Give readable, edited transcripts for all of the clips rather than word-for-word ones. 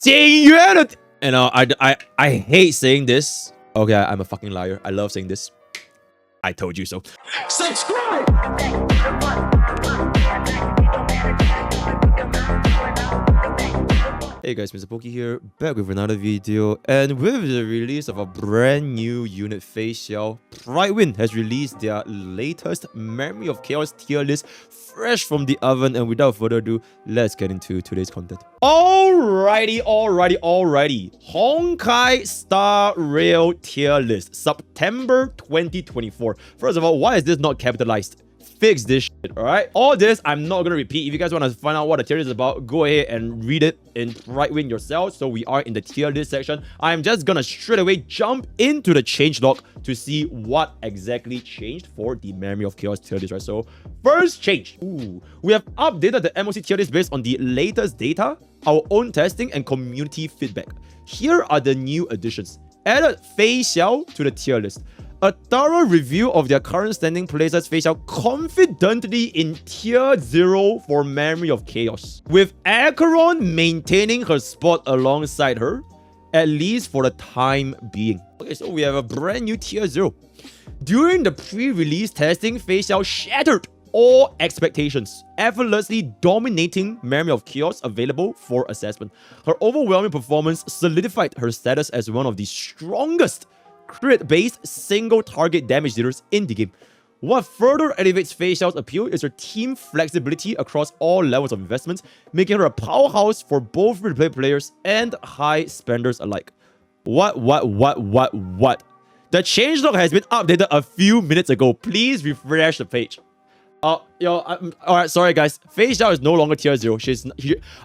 You know, I hate saying this. Okay, I'm a fucking liar. I love saying this. I told you so. Subscribe! Hey guys, MrPokke here, back with another video, and with the release of a brand new unit Feixiao, Prydwen has released their latest Memory of Chaos tier list fresh from the oven, and without further ado, let's get into today's content. Alrighty. honkaistarrail tier list, September 2024. First of all, why is this not capitalized? Fix this shit, alright? All this, I'm not gonna repeat. If you guys want to find out what the tier list is about, go ahead and read it in Prydwen yourself. So we are in the tier list section. I'm just gonna straight away jump into the changelog to see what exactly changed for the Memory of Chaos tier list, right? So first change. We have updated the MOC tier list based on the latest data, our own testing, and community feedback. Here are the new additions. Added Feixiao to the tier list. A thorough review of their current standing places Feixiao confidently in tier 0 for Memory of Chaos, with Acheron maintaining her spot alongside her, at least for the time being. Okay, so we have a brand new tier 0. During the pre-release testing, Feixiao shattered all expectations, effortlessly dominating Memory of Chaos available for assessment. Her overwhelming performance solidified her status as one of the strongest crit-based single-target damage dealers in the game. What further elevates Feixiao's appeal is her team flexibility across all levels of investments, making her a powerhouse for both free-to-play players and high spenders alike. What? The changelog has been updated a few minutes ago. Please refresh the page. Alright, sorry guys. Feixiao is no longer tier 0.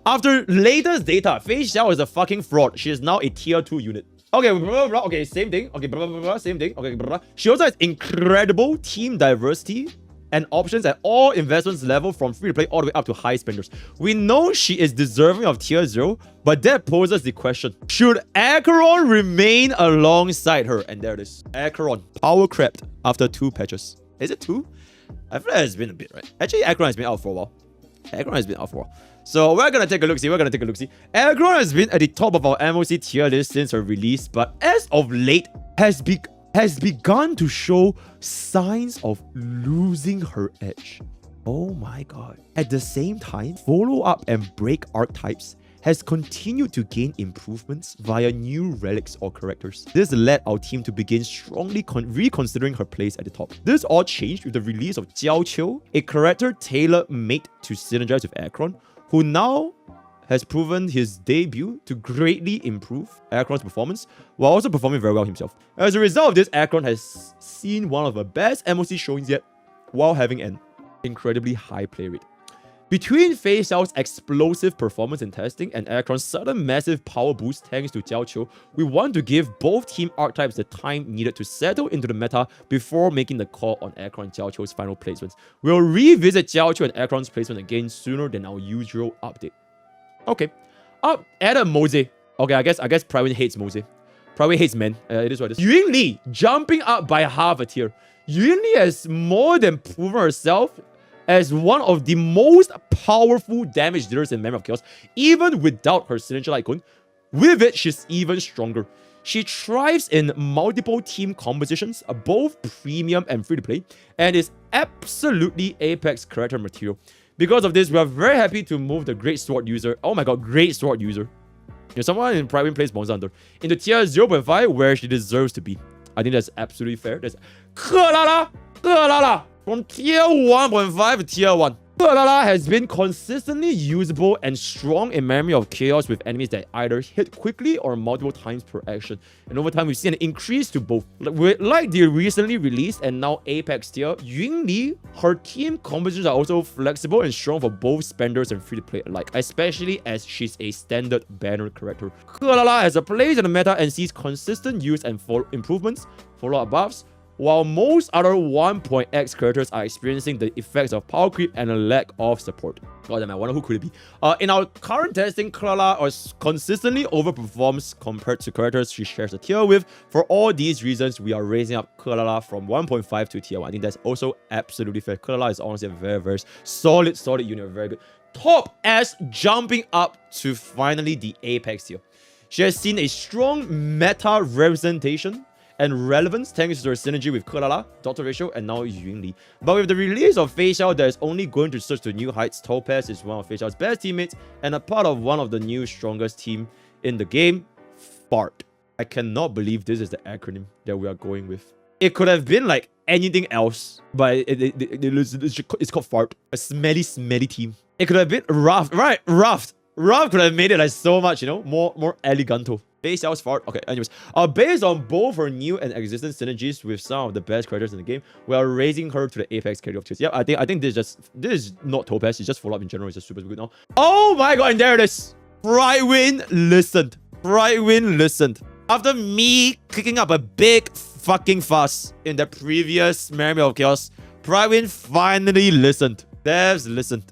After latest data, Feixiao is a fucking fraud. She is now a tier 2 unit. Okay, okay, same thing. Okay, same thing. Okay, she also has incredible team diversity and options at all investments level, from free to play all the way up to high spenders. We know she is deserving of tier 0, but that poses the question: should Acheron remain alongside her? And there it is. Acheron power crept after 2 patches. Is it 2? I feel like it's been a bit, right? Actually, Acheron has been out for a while. So we're gonna take a look-see. Acheron has been at the top of our MOC tier list since her release, but as of late has begun to show signs of losing her edge. Oh my god. At the same time, follow-up and break archetypes has continued to gain improvements via new relics or characters. This led our team to begin strongly reconsidering her place at the top. This all changed with the release of Jiao, a character tailor-made to synergize with Acheron, who now has proven his debut to greatly improve Acheron's performance, while also performing very well himself. As a result of this, Acheron has seen one of her best MOC showings yet, while having an incredibly high play rate. Between Feixiao's explosive performance in testing and Acheron's sudden massive power boost thanks to Jiao, we want to give both team archetypes the time needed to settle into the meta before making the call on Acheron and Jiao's final placements. We'll revisit Jiao and Acheron's placement again sooner than our usual update. Okay, add a Mose. Okay, I guess Prydwen hates Mose. Prydwen hates men. It is what it is. Yuingli jumping up by half a tier. Yuingli has more than proven herself as one of the most powerful damage dealers in Memory of Chaos, even without her signature icon. With it, she's even stronger. She thrives in multiple team compositions, both premium and free-to-play, and is absolutely Apex character material. Because of this, we are very happy to move the Great Sword user, oh my god, Great Sword user, someone in Prydwen plays Monster Hunter, into tier 0.5 where she deserves to be. I think that's absolutely fair. That's from tier 1.5 to tier 1. Lala has been consistently usable and strong in Memory of Chaos with enemies that either hit quickly or multiple times per action. And over time, we've seen an increase to both. Like the recently released and now Apex tier, Yuingli, her team compositions are also flexible and strong for both spenders and free-to-play alike, especially as she's a standard banner character. Lala has a place in the meta and sees consistent use and improvements, follow-up buffs, while most other 1.x characters are experiencing the effects of power creep and a lack of support. God damn, I wonder who could it be? In our current testing, Klala consistently overperforms compared to characters she shares a tier with. For all these reasons, we are raising up Klala from 1.5 to tier 1. I think that's also absolutely fair. Klala is honestly a very solid unit, very good. top as jumping up to finally the apex tier. She has seen a strong meta representation and relevance thanks to her synergy with Kelala, Dr. Feixiao, and now Yunli. But with the release of Feixiao that is only going to search to new heights, Topaz is one of Feixiao's best teammates and a part of one of the new strongest team in the game, Fart. I cannot believe this is the acronym that we are going with. It could have been like anything else, but it's called Fart. A smelly, smelly team. It could have been Raft, right? Raft. Raft could have made it like so much, you know, more eleganto. Feixiao's Fart. Okay, anyways. Based on both her new and existing synergies with some of the best characters in the game, we are raising her to the apex category of tiers. Yeah, I think this is not Topaz, it's just follow up in general, it's just super good now. Oh my god, and there it is. Prydwen listened. Prydwen listened. After me kicking up a big fucking fuss in the previous Memory of Chaos, Prydwen finally listened. Devs listened.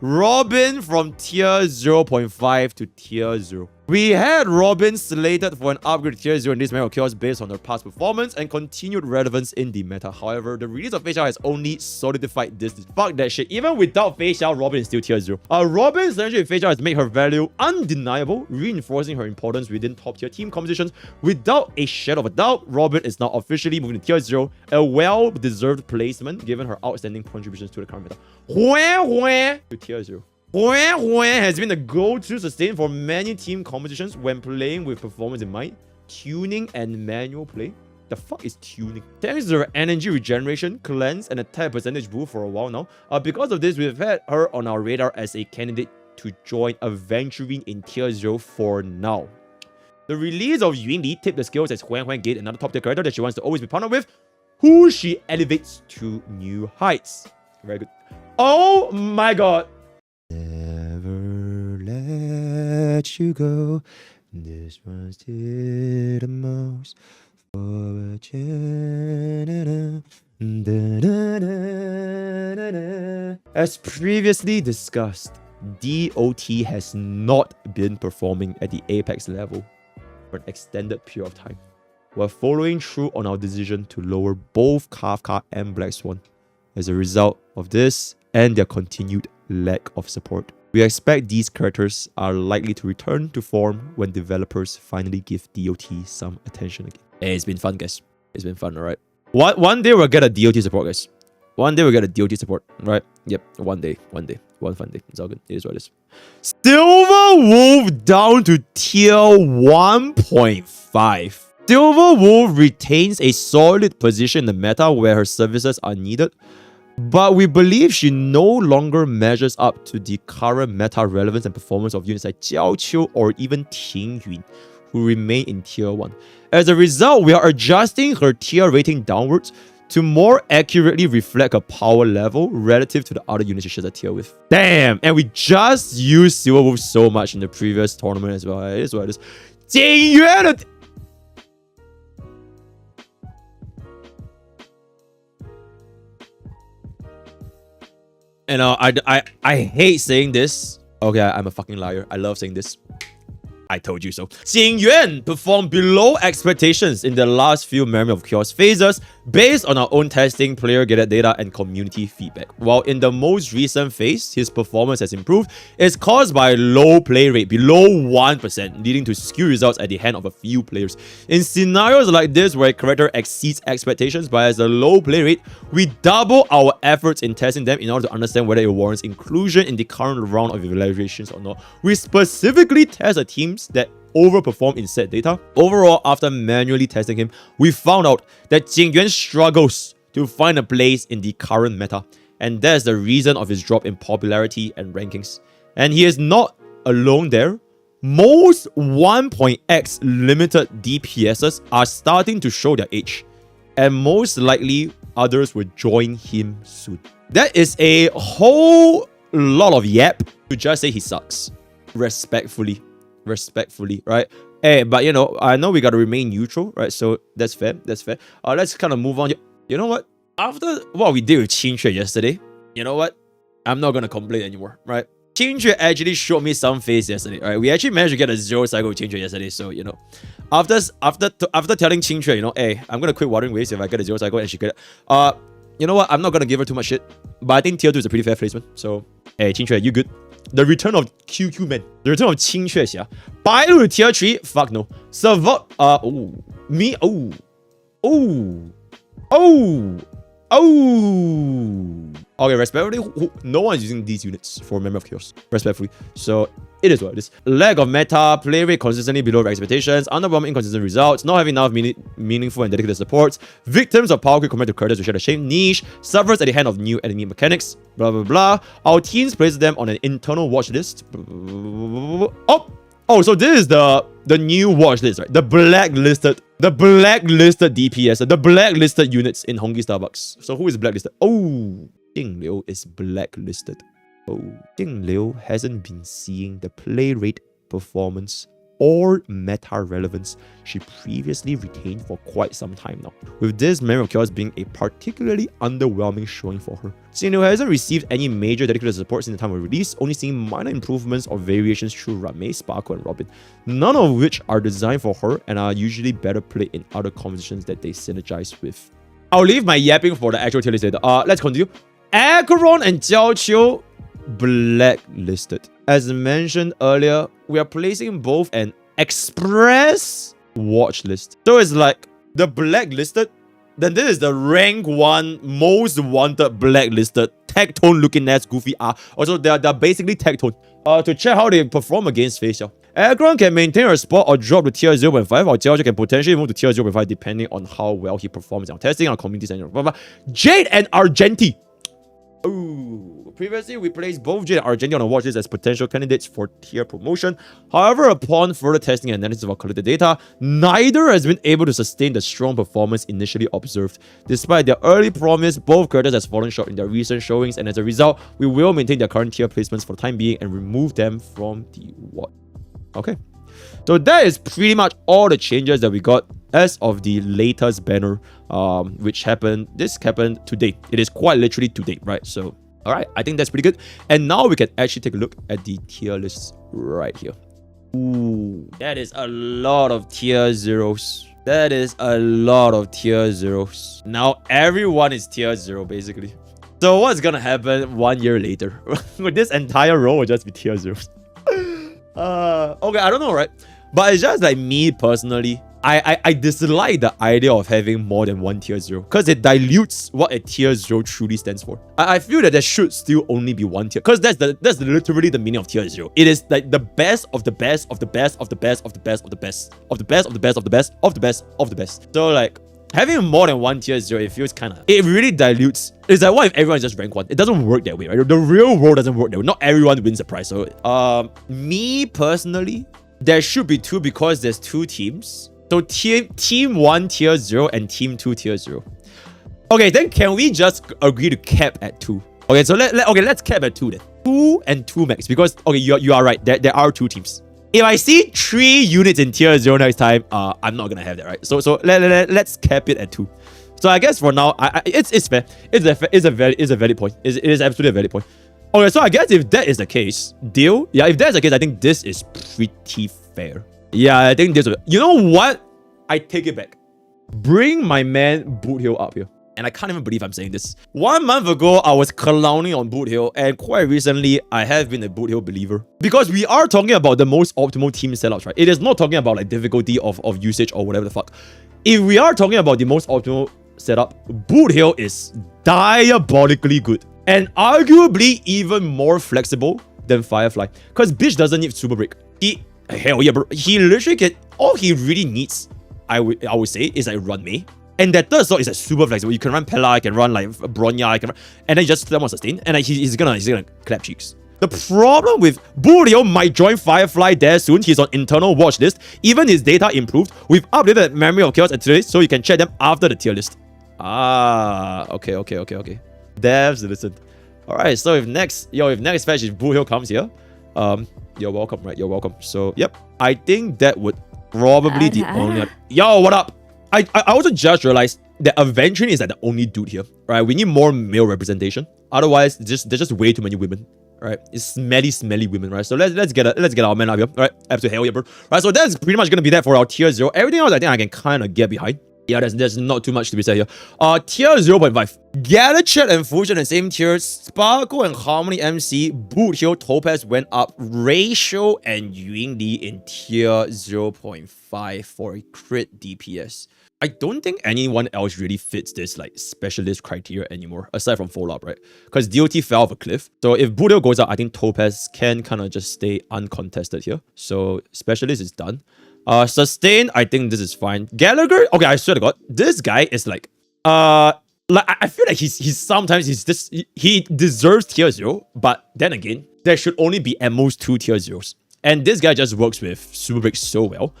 Robin from tier 0.5 to tier 0. We had Robin slated for an upgrade to tier 0 in this Memory of Chaos based on her past performance and continued relevance in the meta. However, the release of Feixiao has only solidified this. Fuck that shit. Even without Feixiao, Robin is still tier 0. Robin's synergy with Feixiao has made her value undeniable, reinforcing her importance within top tier team competitions. Without a shadow of a doubt, Robin is now officially moving to tier 0, a well-deserved placement given her outstanding contributions to the current meta. To tier 0. Has been the go-to sustain for many team competitions when playing with performance in mind, tuning, and manual play. The fuck is tuning? Thanks to her energy regeneration, cleanse, and attack percentage boost for a while now. Because of this, we've had her on our radar as a candidate to join adventuring in tier 0 for now. The release of Yunli tipped the scales as Huan gained another top tier character that she wants to always be partnered with, who she elevates to new heights. Very good. Oh my god. Never let you go. This one's the most for a generation. As previously discussed, DOT has not been performing at the apex level for an extended period of time. We're following through on our decision to lower both Kafka and Black Swan. As a result of this and their continued lack of support, we expect these characters are likely to return to form when developers finally give DOT some attention again. Hey, it's been fun, guys. It's been fun, alright? One day we'll get a DOT support, guys. One day we'll get a DOT support, right? Yep, one day. One fun day. It's all good. It is what it is. Silver Wolf down to tier 1.5. Silver Wolf retains a solid position in the meta where her services are needed, but we believe she no longer measures up to the current meta relevance and performance of units like Jiao Qiu or even Ting Yun, who remain in tier 1. As a result, we are adjusting her tier rating downwards to more accurately reflect her power level relative to the other units she shares a tier with. Damn! And we just used Silver Wolf so much in the previous tournament as well. It is what it is. Jing Yuan! And I hate saying this. Okay, I'm a fucking liar. I love saying this. I told you so. Jing Yuan performed below expectations in the last few Memory of Chaos phases based on our own testing, player-gathered data, and community feedback. While in the most recent phase, his performance has improved, it's caused by low play rate, below 1%, leading to skew results at the hand of a few players. In scenarios like this where a character exceeds expectations but has a low play rate, we double our efforts in testing them in order to understand whether it warrants inclusion in the current round of evaluations or not. We specifically test the teams that overperform in set data. Overall, after manually testing him, we found out that Jing Yuan struggles to find a place in the current meta, and that's the reason of his drop in popularity and rankings. And he is not alone there. Most 1.x limited DPSs are starting to show their age, and most likely others will join him soon. That is a whole lot of yap to just say he sucks. Respectfully, right? Hey, but you know, I know we gotta remain neutral, right? So that's fair. Let's kind of move on. You know what? After what we did with Qingque yesterday, you know what? I'm not gonna complain anymore, right? Qingque actually showed me some face yesterday, right? We actually managed to get a 0 cycle with Qingque yesterday, so you know, after telling Qingque, you know, hey, I'm gonna quit Watering Waves if I get a 0 cycle and she get it. You know what? I'm not gonna give her too much shit, but I think tier 2 is a pretty fair placement. So, hey, Qingque, you good? The return of QQ Man. The return of Qing Xue Xia. Bailu to tier 3. Fuck no. Server. Me. Okay, respectfully, no one is using these units for Memory of Chaos. Respectfully. So, it is what it is. Lack of meta, play rate consistently below expectations, underwhelming inconsistent results, not having enough meaningful and dedicated supports, victims of power creep compared to characters who share the same niche, suffers at the hand of new enemy mechanics, blah blah blah. Our teams place them on an internal watch list. Oh, so this is the new watch list, right? The blacklisted DPS, the blacklisted units in Honkai Starbucks. So who is blacklisted? Oh, Ding Liu is blacklisted. Oh, Ding Liu hasn't been seeing the play rate, performance, or meta relevance she previously retained for quite some time now, with this Memory of Chaos being a particularly underwhelming showing for her. Ding Liu hasn't received any major dedicated support since the time of release, only seeing minor improvements or variations through Rame, Sparkle, and Robin, none of which are designed for her and are usually better played in other compositions that they synergize with. I'll leave my yapping for the actual tier list later. Let's continue. Acheron and Jiao Qiu blacklisted. As mentioned earlier, we are placing both an express watch list. So it's like the blacklisted, then this is the rank 1 most wanted blacklisted tech-tone looking ass goofy Also, they're basically tech-tone. To check how they perform against Feixiao. Acheron can maintain her spot or drop to tier 0.5, or Jiao Qiu can potentially move to tier 0.5 depending on how well he performs in our testing, our community center, blah, blah. Jade and Argenti. Ooh. Previously, we placed both Jade and Argenti on a watch list as potential candidates for tier promotion. However, upon further testing and analysis of our collected data, neither has been able to sustain the strong performance initially observed. Despite their early promise, both characters has fallen short in their recent showings, and as a result, we will maintain their current tier placements for the time being and remove them from the watch. Okay. So that is pretty much all the changes that we got as of the latest banner, which happened. This happened today. It is quite literally today, right? So, all right, I think that's pretty good. And now we can actually take a look at the tier lists right here. Ooh, that is a lot of tier 0s. That is a lot of tier 0s. Now everyone is tier 0 basically. So what's gonna happen 1 year later? This entire row will just be tier 0s. Okay, I don't know, right? But it's just like me personally, I dislike the idea of having more than one tier 0 because it dilutes what a tier 0 truly stands for. I feel that there should still only be one tier because that's literally the meaning of tier 0. It is like the best of the best of the best of the best of the best of the best of the best of the best of the best of the best of the best. So like having more than one tier 0, it feels kind of, it really dilutes. It's like, what if everyone is just rank 1? It doesn't work that way, right? The real world doesn't work that way. Not everyone wins the prize. So me personally, there should be 2 because there's 2 teams. So team 1 tier 0 and team 2 tier 0. Okay, then can we just agree to cap at 2? Okay, so let's cap at 2 then. 2 and 2 max because okay, you are right. There are 2 teams. If I see 3 units in tier 0 next time, I'm not gonna have that, right? So let's cap it at 2. So I guess for now, it's fair. It's a valid point. It is absolutely a valid point. Okay, so I guess if that is the case, deal. Yeah, if that's the case, I think this is pretty fair. Yeah, I think this. You know what? I take it back. Bring my man Boothill up here. And I can't even believe I'm saying this. 1 month ago, I was clowning on Boothill, and quite recently, I have been a Boothill believer. Because we are talking about the most optimal team setups, right? It is not talking about like difficulty of usage or whatever the fuck. If we are talking about the most optimal setup, Boothill is diabolically good. And arguably even more flexible than Firefly. Because bitch doesn't need super break. Hell yeah, bro. He literally can, all he really needs, I would say, is like run Mei. And that third slot is like super flexible. You can run Pella, I can run like Bronya, I can run, and then you just slam on sustain, and like he's gonna clap cheeks. The problem with Boothill might join Firefly there soon. He's on internal watch list. Even his data improved. We've updated Memory of Chaos and Tierlist, so you can check them after the tier list. Okay. Devs, listen. Alright, so if next patch, if Boothill comes here, you're welcome, right? You're welcome. So, yep. I think that would probably the only... Yo, what up? I also just realized that Aventrin is like the only dude here, right? We need more male representation. Otherwise, there's just way too many women, right? It's smelly women, right? So let's get our men up here, right? Absolutely hell yeah, bro. Right, so that's pretty much gonna be that for our tier 0. Everything else, I think I can kind of get behind. Yeah, there's not too much to be said here. Tier 0.5. Galachet and Fusion in the same tier. Sparkle and Harmony MC. Boothill, Topaz went up. Ratio and Yunli in tier 0.5 for a crit DPS. I don't think anyone else really fits this like specialist criteria anymore, aside from follow-up, right? Because DOT fell off a cliff. So if Boothill goes out, I think Topaz can kind of just stay uncontested here. So specialist is done. Sustain, I think this is fine. Gallagher, okay, I swear to God, this guy is like I feel like he deserves tier 0, but then again, there should only be at most 2 tier 0s. And this guy just works with Super Break so well.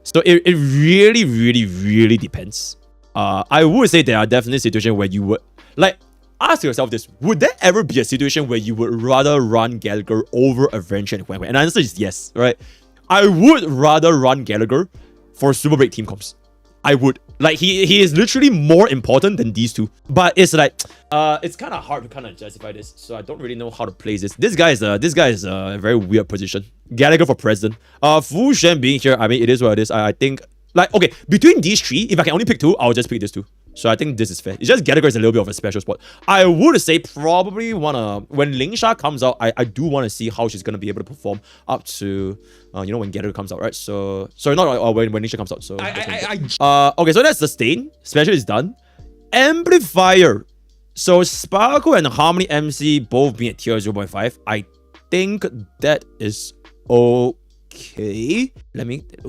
So it really, really, really depends. I would say there are definitely situations where you would like ask yourself this: would there ever be a situation where you would rather run Gallagher over Avenger and Huang? And the answer is yes, right? I would rather run Gallagher for Super Break team comps. I would. Like, he is literally more important than these two. But it's like, it's kind of hard to kind of justify this. So I don't really know how to place this. This guy is a very weird position. Gallagher for president. Fu Shen being here, I mean, it is what it is. I think, like, okay, between these 3, if I can only pick 2, I'll just pick this 2. So I think this is fair. It's just Gallagher is a little bit of a special spot. I would say probably when Lingsha comes out, I do want to see how she's gonna be able to perform up to you know, when Gallagher comes out, right? So sorry, not when Lingsha comes out. So okay, so that's Sustain. Special is done. Amplifier. So Sparkle and Harmony MC both being at tier 0.5. I think that is okay.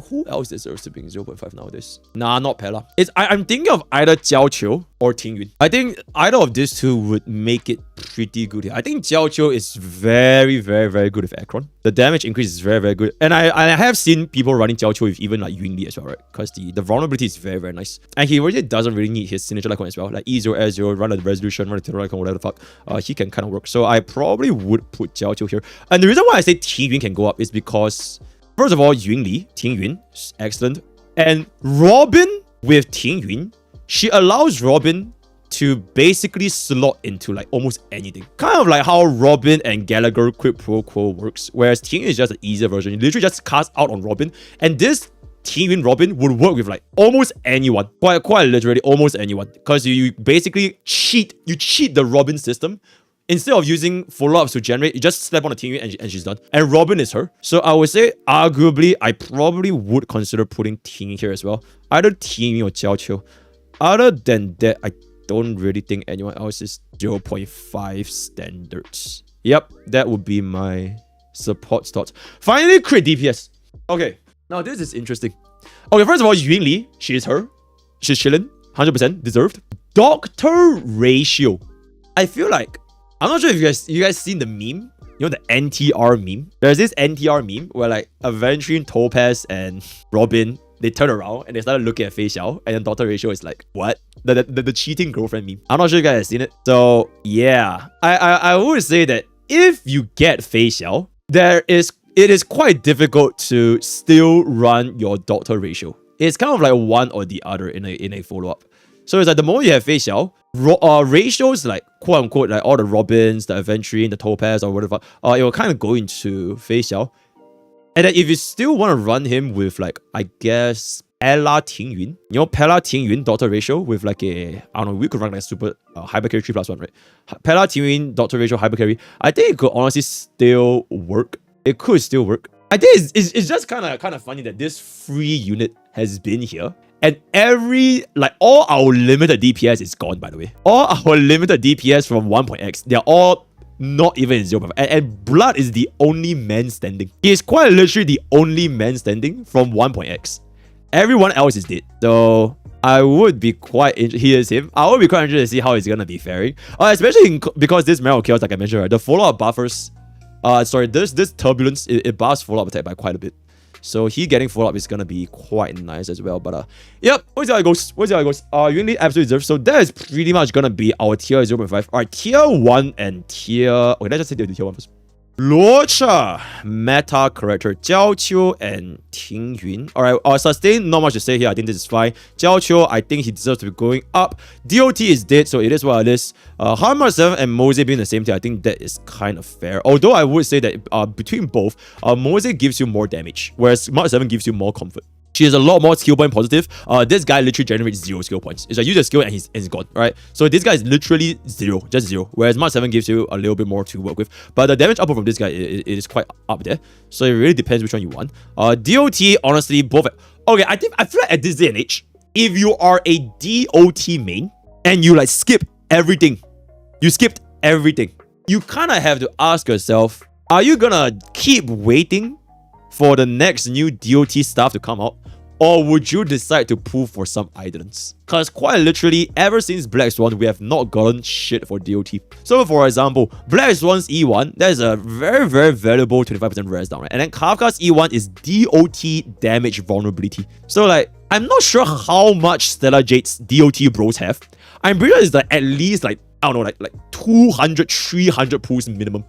Who else deserves to be in 0.5 nowadays? Nah, not Pella. I'm thinking of either Jiao Qiu or Ting Yun. I think either of these two would make it pretty good here. I think Jiao Qiu is very, very, very good with Akron. The damage increase is very, very good. And I have seen people running Jiao Qiu with even like Yunli as well, right? Because the vulnerability is very, very nice. And he really doesn't really need his signature icon as well. Like E0, S0, run the resolution, run the terror icon, whatever the fuck. He can kind of work. So I probably would put Jiao Qiu here. And the reason why I say Ting Yun can go up is because first of all, Yunli, Ting Yun, excellent. And Robin with Ting Yun, she allows Robin to basically slot into like almost anything. Kind of like how Robin and Gallagher quid pro quo works. Whereas Ting Yun is just an easier version. You literally just cast out on Robin. And this Ting Yun Robin would work with like almost anyone. Quite literally almost anyone. Because you basically cheat the Robin system. Instead of using follow-ups to generate, you just slap on the Ting Yun and she's done. And Robin is her. So I would say, arguably, I probably would consider putting Ting Yun here as well. Either Ting Yun or Jiao Qiu. Other than that, I don't really think anyone else is 0.5 standards. Yep, that would be my support thoughts. Finally, crit DPS. Okay, now this is interesting. Okay, first of all, Yunli, she is her. She's chilling, 100% deserved. Doctor ratio. I feel like, I'm not sure if you guys seen the meme. You know the NTR meme? There's this NTR meme where like Aventrine, Topaz, and Robin, they turn around and they started looking at Feixiao, and then Doctor Ratio is like, what? The cheating girlfriend meme. I'm not sure you guys have seen it. So yeah, I would say that if you get Feixiao, it is quite difficult to still run your Doctor Ratio. It's kind of like one or the other in a follow-up. So it's like the moment you have Feixiao, ratios like quote unquote like all the Robins, the Aventrine, the Topaz or whatever, it will kind of go into Feixiao. And then if you still want to run him with like, I guess, Pella Ting Yun, you know, Pella Ting Yun Doctor Ratio with like I don't know, we could run like a super hyper carry 3+1, right? Pella Ting Yun Doctor Ratio hyper carry, I think it could honestly still work. It could still work. I think it's just kind of funny that this free unit has been here. And all our limited DPS is gone, by the way. All our limited DPS from 1.x, they're all not even in 0.5. And Blood is the only man standing. He is quite literally the only man standing from 1.x. Everyone else is dead. So I would be quite interested. Here's him. I would be quite interested to see how he's gonna be faring. Especially because this Marrow Chaos, like I mentioned, right? The follow-up buffers. This Turbulence, it buffs follow-up attack by quite a bit. So he getting follow-up is gonna be quite nice as well. But yep, we'll see how it goes. Yunli absolutely deserves. So that is pretty much gonna be our tier 0.5. Alright, tier 1 and tier. Okay, let's just say the tier 1 first. Luocha, meta character, Jiao Qiu and Ting Yun. Alright, sustain, not much to say here. I think this is fine. Jiao Qiu, I think he deserves to be going up. DOT is dead, so it is what it is. Harmar 7 and Mose being the same tier, I think that is kind of fair. Although I would say that between both, Mose gives you more damage, whereas Mark 7 gives you more comfort. She is a lot more skill point positive. This guy literally generates 0 skill points. It's like use a skill and he's gone, right? So this guy is literally 0, just 0. Whereas Mark 7 gives you a little bit more to work with. But the damage output from this guy is quite up there. So it really depends which one you want. DOT, honestly, both. Okay, I feel like at this day and age, if you are a DOT main and you like skip everything, you skipped everything, you kind of have to ask yourself, are you gonna keep waiting for the next new DOT stuff to come out? Or would you decide to pull for some idleness? Because quite literally, ever since Black Swan, we have not gotten shit for DOT. So for example, Black Swan's E1, that is a very, very valuable 25% res down, right? And then Kafka's E1 is DOT damage vulnerability. So like, I'm not sure how much Stellar Jade's DOT bros have. I'm pretty sure it's like at least like, I don't know, like 200, 300 pulls minimum.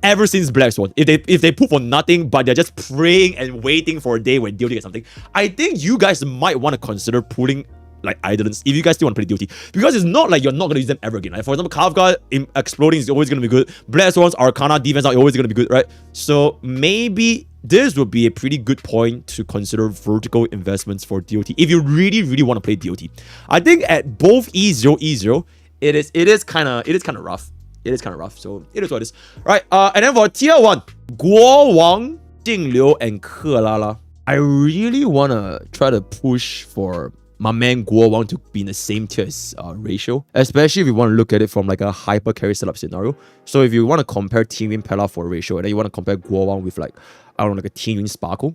Ever since Black Swan, if they pull for nothing, but they're just praying and waiting for a day when DOT gets something, I think you guys might want to consider pulling like idleness if you guys still want to play DOT, because it's not like you're not going to use them ever again. Like for example, Kafka exploding is always going to be good. Black Swan's Arcana defense are always going to be good, right? So maybe this would be a pretty good point to consider vertical investments for DOT if you really, really want to play DOT. I think at both E0, E0, it is kind of rough. It is kind of rough, so it is what it is. Right, and then for tier 1, Guo Wang, Jing Liu, and Ke Lala. I really want to try to push for my man Guo Wang to be in the same tier as Ratio, especially if you want to look at it from like a hyper carry setup scenario. So if you want to compare Team Win Pella for Ratio, and then you want to compare Guo Wang with like, I don't know, like a Team Win Sparkle,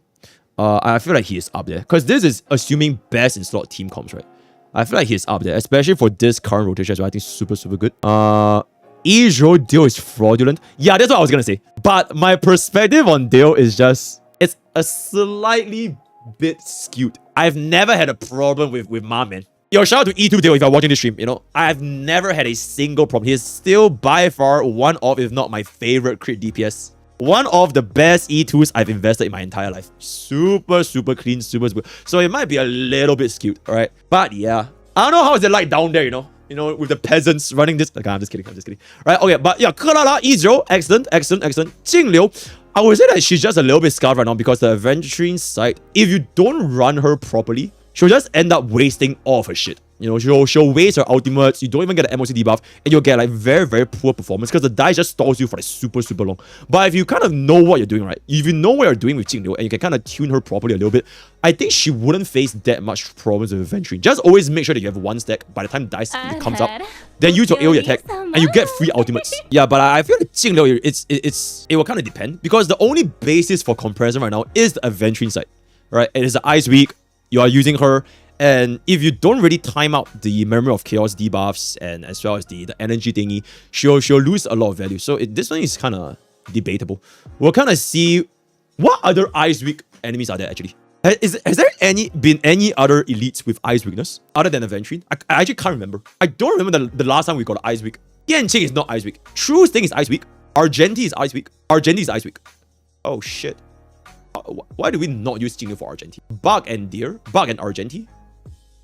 I feel like he is up there. Because this is assuming best in slot team comps, right? I feel like he is up there, especially for this current rotation, so I think super, super good. E0 Dale is fraudulent. Yeah, that's what I was gonna say. But my perspective on Dale is just, it's a slightly bit skewed. I've never had a problem with my man. Yo, shout out to E2 Dale if you're watching this stream, you know. I've never had a single problem. He's still by far one of, if not my favorite crit DPS. One of the best E2s I've invested in my entire life. Super, super clean, super good. So it might be a little bit skewed, alright? But yeah, I don't know how is it like down there, you know? You know, with the peasants running this. Okay, I'm just kidding. Right, okay, but yeah, Ke Lala, E0, excellent. Jing Liu, I would say that she's just a little bit scarred right now because the adventuring side, if you don't run her properly, she'll just end up wasting all of her shit. You know, she'll waste her ultimates, you don't even get an MOC debuff, and you'll get like very, very poor performance because the dice just stalls you for like super, super long. But if you kind of know what you're doing, right? If you know what you're doing with Jing Liu and you can kind of tune her properly a little bit, I think she wouldn't face that much problems with adventuring. Just always make sure that you have one stack by the time dice comes up. Then use your AoE attack and you get free ultimates. Yeah, but I feel like Jing Liu, it will kind of depend because the only basis for comparison right now is the adventuring side, right? It is the Ice Week, you are using her. And if you don't really time out the Memory of Chaos debuffs and as well as the energy thingy, she'll lose a lot of value. So this one is kind of debatable. We'll kind of see what other Ice Week enemies are there actually. Has there been any other elites with Ice Weakness other than Aventurine? I actually can't remember. I don't remember the last time we got Ice Week. Yanqing is not Ice Week. True Sting is Ice Week. Argenti is Ice Week. Argenti is Ice Week. Oh shit. Why do we not use Jing Liu for Argenti? Bug and Deer. Bug and Argenti.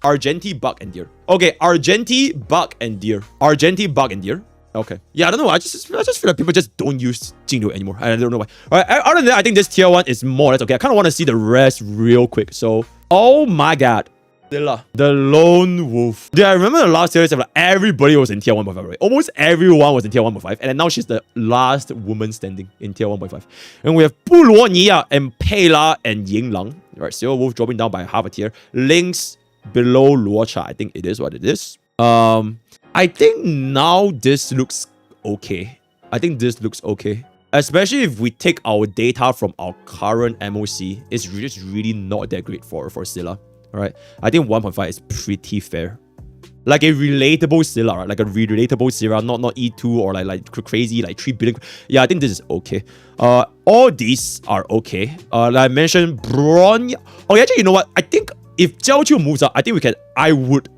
Argenti, Bug, and Deer. Okay, Argenti, Bug, and Deer. Argenti, Bug, and Deer. Okay. Yeah, I don't know. I just feel like people just don't use Jing Liu anymore. I don't know why. Alright, other than that, I think this tier 1 is more or less okay. I kind of want to see the rest real quick. So, oh my god. Zilla, the Lone Wolf. Yeah, I remember the last series, like, everybody was in tier 1.5, right? Almost everyone was in tier 1.5. And then now she's the last woman standing in tier 1.5. And we have Buluo Nia and Pela and Yinglang. Right, Silver Wolf dropping down by half a tier. Lynx below Luocha, I think it is what it is. I think now this looks okay. I think this looks okay. Especially if we take our data from our current MOC, it's just really not that great for Scylla. Alright. I think 1.5 is pretty fair. Like a relatable Scylla, right? Like a relatable Scylla, not E2 or like crazy, like 3 billion. Yeah, I think this is okay. All these are okay. Like I mentioned, Bronya. Oh, actually, you know what? I think if Jiao Qiu moves up, I would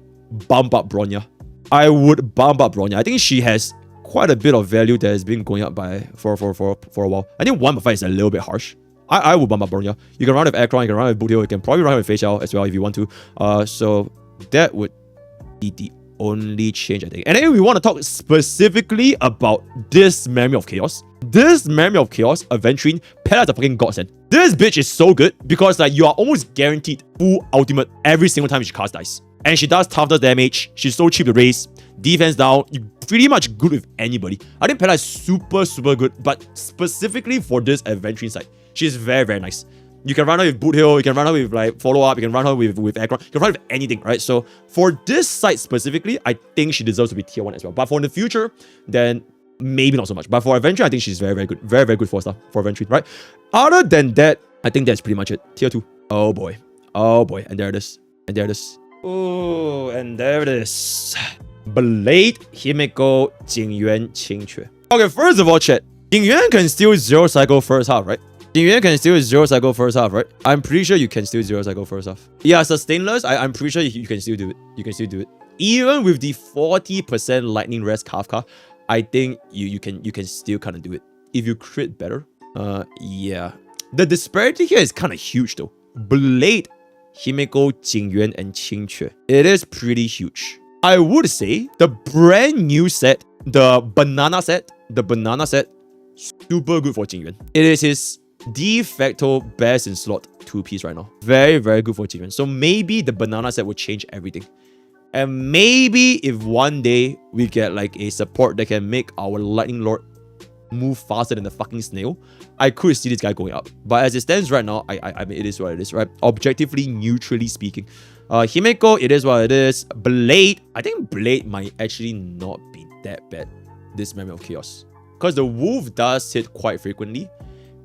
bump up Bronya. I think she has quite a bit of value that has been going up for a while. I think 1.5 is a little bit harsh. I would bump up Bronya. You can run with Akron, you can run with Boothill, you can probably run with Feixiao as well if you want to. So that would be the only change, I think. And then we want to talk specifically about this Memory of Chaos. This Memory of Chaos, Aventurine, Pella is a fucking godsend. This bitch is so good because like you are almost guaranteed full ultimate every single time she casts dice. And she does toughness damage. She's so cheap to raise. Defense down. You're pretty much good with anybody. I think Pela is super, super good. But specifically for this adventuring side, she's very, very nice. You can run her with Boothill. You can run her with like follow-up. You can run her with Aggron. You can run her with anything, right? So for this side specifically, I think she deserves to be tier 1 as well. But for in the future, then maybe not so much. But for adventure, I think she's very, very good. Very, very good 4-star for adventure, right? Other than that, I think that's pretty much it. Tier 2. Oh boy. Oh boy. And there it is. And there it is. Oh, and there it is. Blade, Himeko, Jingyuan, Qingque. Okay, first of all, chat. Jingyuan can steal 0 cycle first half, right? Jingyuan can steal 0 cycle first half, right? I'm pretty sure you can steal 0 cycle first half. Yeah, sustainless, I'm pretty sure you can still do it. You can still do it. Even with the 40% lightning rest Kafka, I think you can still kind of do it. If you crit better. Yeah. The disparity here is kind of huge though. Blade, Himeko, Jingyuan, and Qingque. It is pretty huge. I would say the brand new set, the banana set, super good for Jingyuan. It is his de facto best in slot 2-piece right now. Very, very good for Jingyuan. So maybe the banana set will change everything. And maybe if one day we get like a support that can make our Lightning Lord move faster than the fucking snail, I could see this guy going up. But as it stands right now, I mean, it is what it is, right? Objectively, neutrally speaking. Himeko, it is what it is. Blade, I think Blade might actually not be that bad this Memory of Chaos. Because the Wolf does hit quite frequently.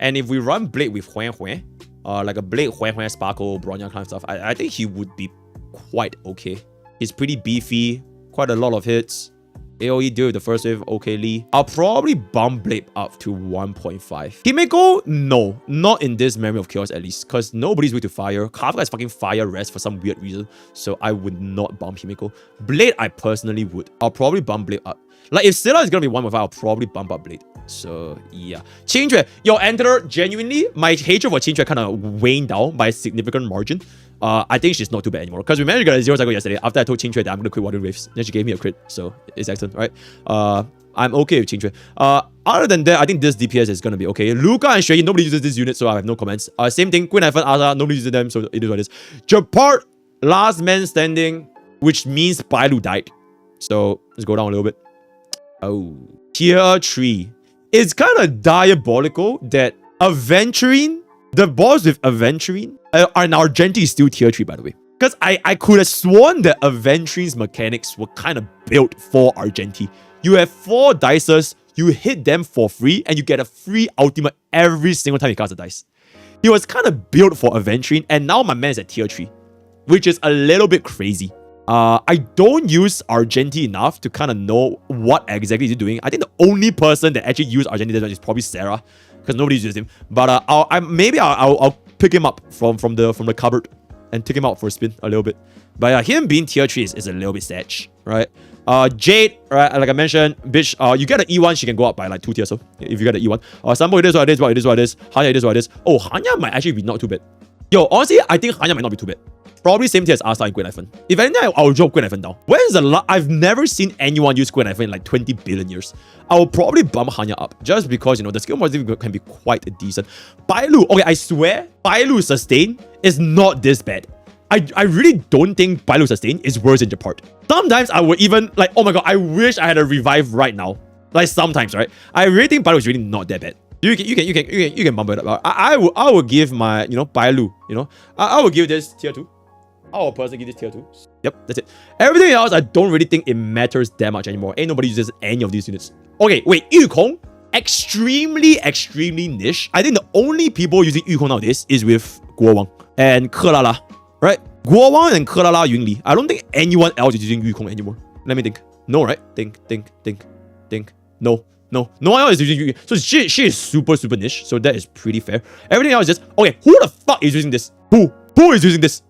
And if we run Blade with Huan Huan, like a Blade, Huan Huan, Sparkle, Bronya kind of stuff, I think he would be quite okay. He's pretty beefy, quite a lot of hits. AoE deal with the first wave okayly. I'll probably bump Blade up to 1.5. Himeko, no. Not in this Memory of Chaos at least. Because nobody's weak to fire. Kafka is fucking fire rest for some weird reason. So I would not bump Himeko. Blade, I personally would. I'll probably bump Blade up. Like if Scylla is gonna be 1.5, I'll probably bump up Blade. So yeah. Qingque, yo, Enter, genuinely, my hatred for Qingque kind of waned down by a significant margin. I think she's not too bad anymore. Because we managed to get a 0 cycle yesterday after I told Qingque that I'm gonna quit Water Waves. Then she gave me a crit. So it's excellent, right? I'm okay with Qingque. Other than that, I think this DPS is gonna be okay. Luca and Shui, nobody uses this unit, so I have no comments. Same thing, Queen Iphone, Asa, nobody uses them, so it is what it is. Japart, last man standing, which means Bailu died. So let's go down a little bit. Oh, tier 3. It's kind of diabolical that Aventurine, the boss with Aventurine, and Argenti is still tier 3 by the way. Because I could have sworn that Aventurine's mechanics were kind of built for Argenti. You have 4 dices, you hit them for free, and you get a free ultimate every single time you cast a dice. He was kind of built for Aventurine, and now my man is at tier 3, which is a little bit crazy. I don't use Argenti enough to kind of know what exactly he's doing. I think the only person that actually used Argenti is probably Sarah, because nobody's used him. But I'll pick him up from the cupboard and take him out for a spin a little bit. But yeah, him being tier 3 is a little bit sad, right? Jade, right? Like I mentioned, bitch, you get an E1, she can go up by like 2 tiers. So if you get an E1, Sambo, it is what it is. Hanya, it is what it is. Oh, Hanya might actually be not too bad. Yo, honestly, I think Hanya might not be too bad. Probably same tier as Asta and Queen Iphone. If anything, I'll drop Queen Iphone down. When is the last? I've never seen anyone use Queen Iphone in like 20 billion years. I will probably bump Hanya up just because, you know, the skill module can be quite decent. Bailu, okay, I swear, Bailu sustain is not this bad. I really don't think Bailu sustain is worse than Japart. Sometimes I would even like, oh my god, I wish I had a revive right now. Like sometimes, right? I really think Bailu is really not that bad. You can bump it up. I will give my, you know, Bailu, you know, I will give this tier 2. I will personally give this tier 2. Yep, that's it. Everything else, I don't really think it matters that much anymore. Ain't nobody uses any of these units. Okay, wait, Yukong, extremely niche. I think the only people using Yukong nowadays is with Guo Wang and Kelala, right? Guo Wang and Kelala Yunli. I don't think anyone else is using Yukong anymore. Let me think. No, right? Think. No one else is using Yukong. So she is super niche. So that is pretty fair. Everything else is just, okay, who the fuck is using this? Who is using this?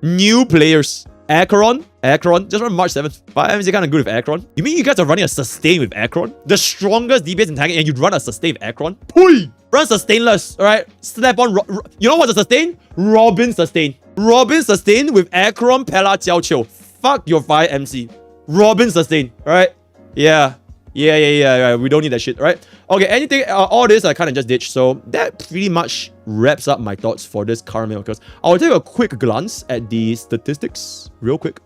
New players. Acheron, just run March 7th. But I'm kind of good with Acheron. You mean you guys are running a sustain with Acheron? The strongest DPS in tanking, and you'd run a sustain with Acheron? Pui! Run sustainless, alright? Slap on. You know what's a sustain? Robin sustain. Robin sustain with Acheron, Pela, Jiao Qiu. Fuck your fire MC. Robin sustain, alright? Yeah. Yeah. We don't need that shit, right? Okay, anything, all this I kind of just ditched. So that pretty much wraps up my thoughts for this current meme because I'll take a quick glance at the statistics real quick.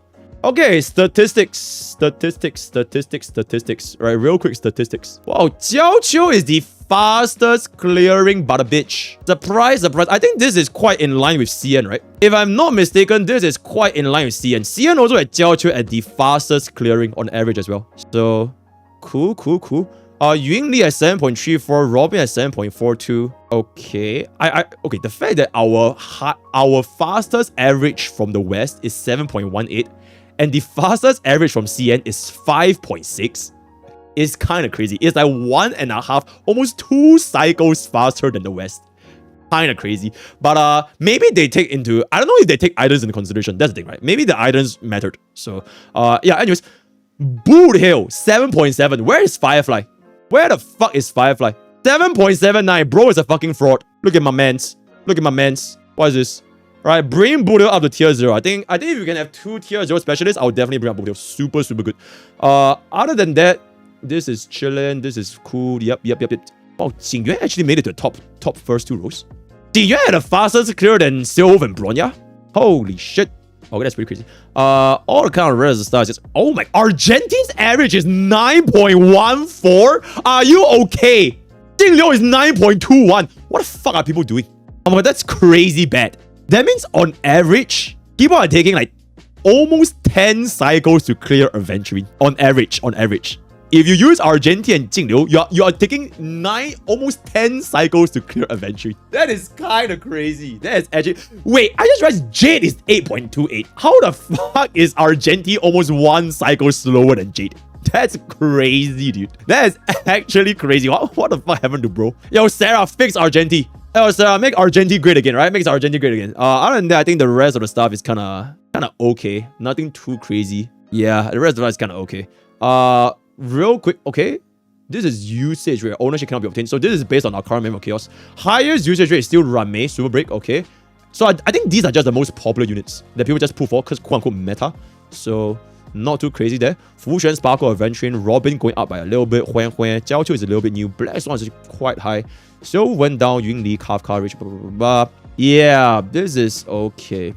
Okay, statistics. Right, real quick statistics. Wow, Jiao Qiu is the fastest clearing butter bitch. Surprise. I think this is quite in line with CN, right? If I'm not mistaken, this is quite in line with CN. CN also at Jiao Qiu at the fastest clearing on average as well. So, cool. Yun Li at 7.34, Robin at 7.42. Okay. Okay, the fact that our fastest average from the West is 7.18 and the fastest average from CN is 5.6 is kind of crazy. It's like 1.5, almost 2 cycles faster than the West. Kind of crazy. But maybe they take into, I don't know if they take items into consideration. That's the thing, right? Maybe the items mattered. So, yeah, anyways. Boothill, 7.7. Where is Firefly? Where the fuck is Firefly? 7.79. Bro is a fucking fraud. Look at my mans. What is this? Right, bring Boothill up to tier 0. I think if you can have 2 tier 0 specialists, I'll definitely bring up Boothill. Super good. Other than that, this is chillin'. This is cool. Yep. Oh, Jingyuan actually made it to the top first 2 rows. Jingyuan had the fastest clear than Sylve and Bronya. Holy shit. Okay, that's pretty crazy. All the kind of rest of the stars is... Oh my... Argentine's average is 9.14? Are you okay? Jingliu is 9.21. What the fuck are people doing? Oh my god, that's crazy bad. That means on average, people are taking like almost 10 cycles to clear Aventurine. On average. If you use Argentine and Jingliu, you are taking almost 10 cycles to clear Aventurine. That is kind of crazy. That is actually... Wait, I just realized Jade is 8.28. How the fuck is Argentine almost 1 cycle slower than Jade? That's crazy, dude. That is actually crazy. What the fuck happened to bro? Yo, Sarah, fix Argentine. Yo, Sarah, make Argentine great again, right? Makes Argentine great again. Other than that, I think the rest of the stuff is kind of okay. Nothing too crazy. Yeah, the rest of it is kind of okay. Real quick, okay. This is usage rate. Ownership cannot be obtained. So this is based on our current meme of chaos. Highest usage rate is still Ramei, Super Break, okay. So I think these are just the most popular units that people just pull for because quote unquote meta. So not too crazy there. Fu Xuan, Sparkle, Aventurine, Robin going up by a little bit. Jiao Qiu is a little bit new. Black Swan is quite high. So went down, Yun Li, Kafka, Rich, blah, blah, blah, blah. Yeah, this is okay.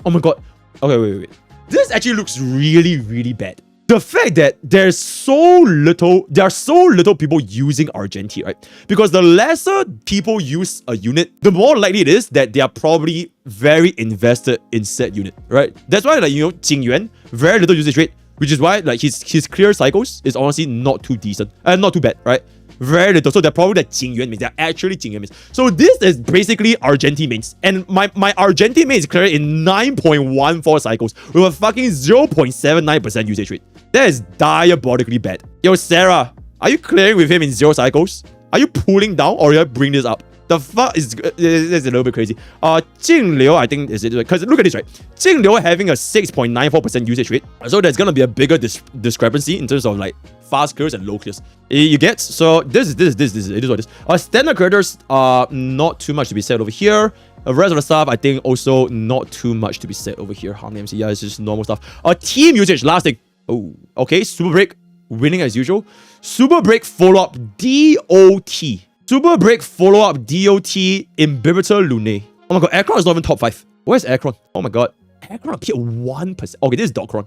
Oh my god. Okay, wait. This actually looks really bad. The fact that there are so little people using Argentine, right? Because the lesser people use a unit, the more likely it is that they are probably very invested in said unit, right? That's why, like, you know, Jingyuan, very little usage rate, which is why, like, his clear cycles is honestly not too decent, not too bad, right? Very little. So they're probably the Jingyuan mains. They're actually Jingyuan mains. So this is basically Argentine mains. And my Argentine main is cleared in 9.14 cycles with a fucking 0.79% usage rate. That is diabolically bad. Yo, Sarah, are you clearing with him in 0 cycles? Are you pulling down or are you bring this up? The fuck is a little bit crazy. Jingliu, I think is it because look at this, right? Jingliu having a 6.94% usage rate. So there's gonna be a bigger discrepancy in terms of like fast clears and low clears. You get? So this is it is what it is. Standard creators, not too much to be said over here. The rest of the stuff, I think also not too much to be said over here. Yeah, it's just normal stuff. Team usage, last thing. Oh, okay. Super Break, winning as usual. Super Break follow-up DOT. Super Break follow-up DOT Imbibitor Lune. Oh my god, Aircron is not even top 5. Where's Aircron? Oh my god. Aircron appeared 1%. Okay, this is Docron.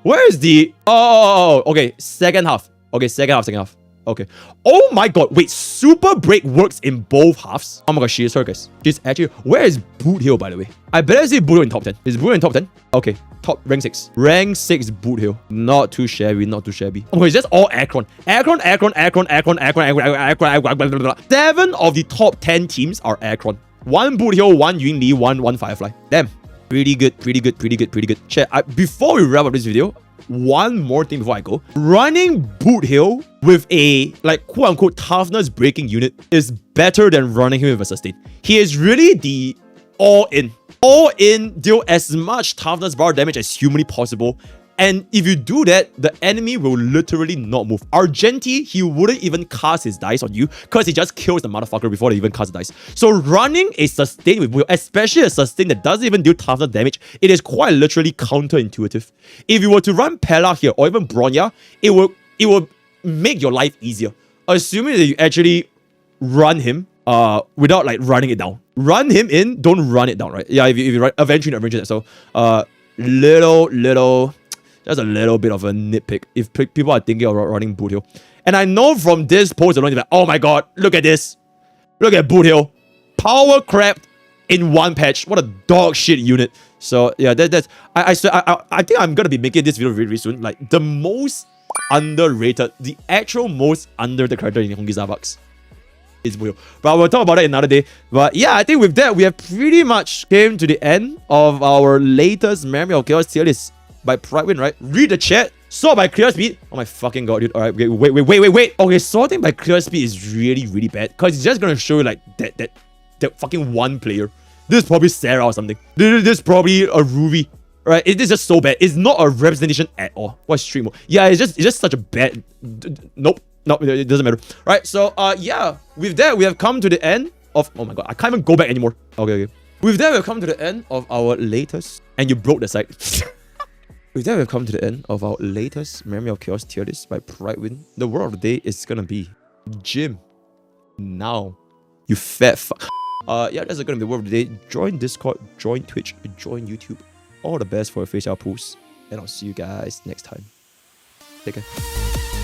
Where is the... Oh, okay. Second half. Okay, second half. Okay. Oh my god. Wait, Super Break works in both halves? Oh my god, she is her, guys. She's actually... Where is Boothill, by the way? I better see Boothill in top 10. Is Boothill in top 10? Okay. Top rank 6. Rank 6 Boothill. Not too shabby. Oh my god, it's just all Aircron. Aircron. 7 of the top 10 teams are Aircron. 1 Boothill, 1 Yun Li, 1 Firefly. Damn. Pretty good. Chat, before we wrap up this video, one more thing before I go. Running Boothill with a, like, quote-unquote toughness breaking unit is better than running him with a sustain. He is really the all-in, deal as much toughness bar damage as humanly possible. And if you do that, the enemy will literally not move. Argenti, he wouldn't even cast his dice on you because he just kills the motherfucker before they even cast the dice. So running a sustain with Boothill, especially a sustain that doesn't even deal toughness damage, it is quite literally counterintuitive. If you were to run Pella here or even Bronya, it will it will make your life easier. Assuming that you actually run him without like running it down. Run him in, don't run it down, right? Yeah, if you run eventually that. So just a little bit of a nitpick if people are thinking of running Boothill. And I know from this post alone, you're like, oh my god, look at this. Look at Boothill. Power crapped in one patch. What a dog shit unit. So yeah, that's I think I'm gonna be making this video very soon. Like the most underrated, the actual most underrated character in Honkai Starbucks is Boothill. But we'll talk about it another day. But yeah, I think with that, we have pretty much came to the end of our latest Memory of Chaos tier list by Prydwen, right? Read the chat. Sort by clear speed. Oh my fucking god, dude. Alright, wait. Okay, sorting by clear speed is really bad. Because it's just gonna show you like that fucking one player. This is probably Sarah or something. This is probably a Ruby. Right? It is just so bad. It's not a representation at all. What stream mode? Yeah, it's just such a bad. Nope. It doesn't matter. Right, so yeah. With that, we have come to the end of. Oh my god, I can't even go back anymore. Okay. With that, we've come to the end of our latest. And you broke the site. With that, we've come to the end of our latest Memory of Chaos tier list by Prydwen. The word of the day is gonna be Jim. Now, you fat fuck. Yeah, that's gonna be the word of the day. Join Discord, join Twitch, join YouTube. All the best for your Feixiao pools. And I'll see you guys next time. Take care.